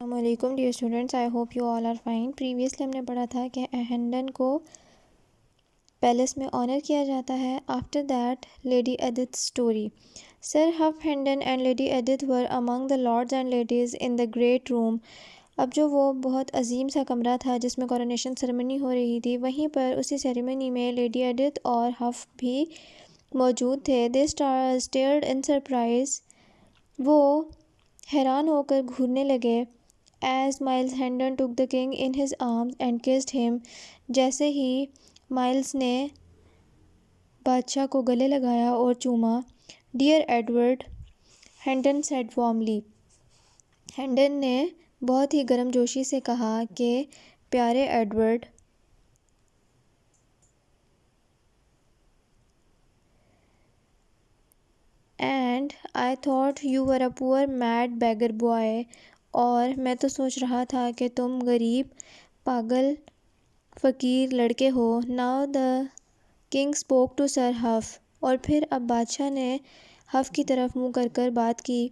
السلام علیکم dear students, I hope you all are fine. Previously ہم نے پڑھا تھا کہ ہینڈن کو پیلس میں آنر کیا جاتا ہے۔ After that Lady Edith story. Sir Hugh Hendon and Lady Edith were among the lords and ladies in the great room. اب جو وہ بہت عظیم سا کمرہ تھا جس میں کورونیشن سیریمنی ہو رہی تھی، وہیں پر اسی سیریمنی میں لیڈی ایڈتھ اور ہف بھی موجود تھے۔ دے اسٹیئرڈ ان سرپرائز۔ وہ حیران ہو کر گھورنے لگے۔ As Miles Hendon took the king in his arms and kissed him، جیسے ہی مائلز نے بادشاہ کو گلے لگایا اور چوما۔ Dear Edward، Hendon said warmly۔ ہینڈن نے بہت ہی گرم جوشی سے کہا کہ پیارے Edward. And I thought you were a poor mad beggar boy۔ اور میں تو سوچ رہا تھا کہ تم غریب پاگل فقیر لڑکے ہو۔ Now the king spoke to Sir Huff۔ اور پھر اب بادشاہ نے ہف کی طرف منہ کر کر بات کی۔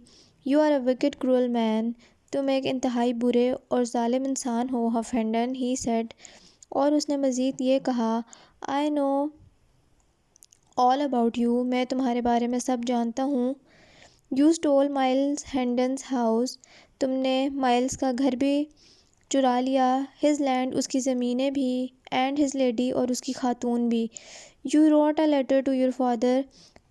You are a wicked cruel man۔ تم ایک انتہائی برے اور ظالم انسان ہو ہف ہینڈن، he said۔ اور اس نے مزید یہ کہا I know all about you۔ میں تمہارے بارے میں سب جانتا ہوں۔ You stole Miles Hendon's house۔ تم نے مائلز کا گھر بھی چرا لیا۔ His land، اس کی زمینیں بھی۔ And his lady، اور اس کی خاتون بھی۔ You wrote a letter to your father۔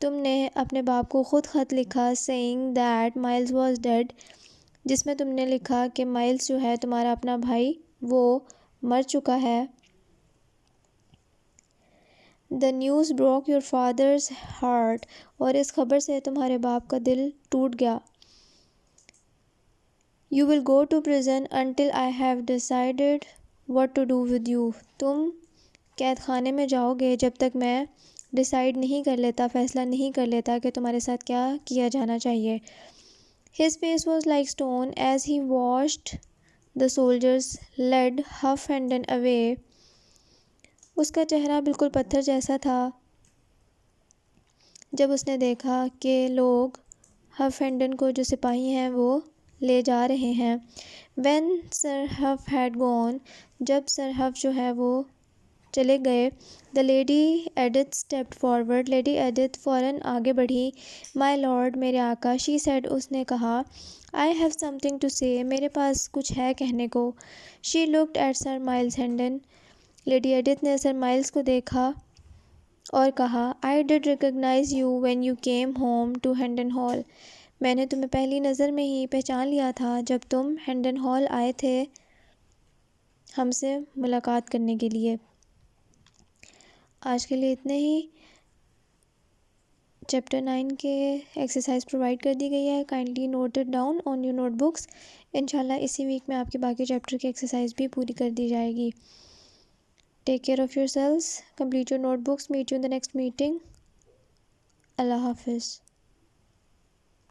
تم نے اپنے باپ کو خود خط لکھا saying that Miles was dead۔ جس میں تم نے لکھا کہ مائلز جو ہے تمہارا اپنا بھائی، وہ مر چکا ہے۔ The news broke your father's heart۔ اور اس خبر سے تمہارے باپ کا دل ٹوٹ گیا۔ You will go to prison until I have decided what to do with you۔ تم قید خانے میں جاؤ گے جب تک میں ڈیسائیڈ نہیں کر لیتا، فیصلہ نہیں کر لیتا کہ تمہارے ساتھ کیا کیا جانا چاہیے۔ His face was like stone as he watched the soldiers lead Huff Hendon away۔ اس کا چہرہ بالکل پتھر جیسا تھا جب اس نے دیکھا کہ لوگ ہف ہینڈن کو، جو سپاہی ہیں، وہ لے جا رہے ہیں۔ When Sir Huff had gone، جب سر ہف جو ہے وہ چلے گئے۔ The lady Edith stepped forward۔ Lady Edith فوراً آگے بڑھی۔ My lord، میرے آقا، she said، اس نے کہا I have something to say۔ میرے پاس کچھ ہے کہنے کو۔ She looked at Sir Miles Hendon۔ Lady Edith نے سر مائلز کو دیکھا اور کہا I did recognize you when you came home to Hendon Hall۔ میں نے تمہیں پہلی نظر میں ہی پہچان لیا تھا جب تم ہینڈن ہال آئے تھے ہم سے ملاقات کرنے کے لیے۔ آج کے لیے اتنے ہی۔ چیپٹر 9 کے ایکسرسائز پرووائڈ کر دی گئی ہے، kindly note it down on your notebooks. انشاءاللہ اسی ویک میں آپ کے باقی چیپٹر کی ایکسرسائز بھی پوری کر دی جائے گی۔ Take care of your selves, complete your notebooks, meet you in the next meeting. اللہ حافظ۔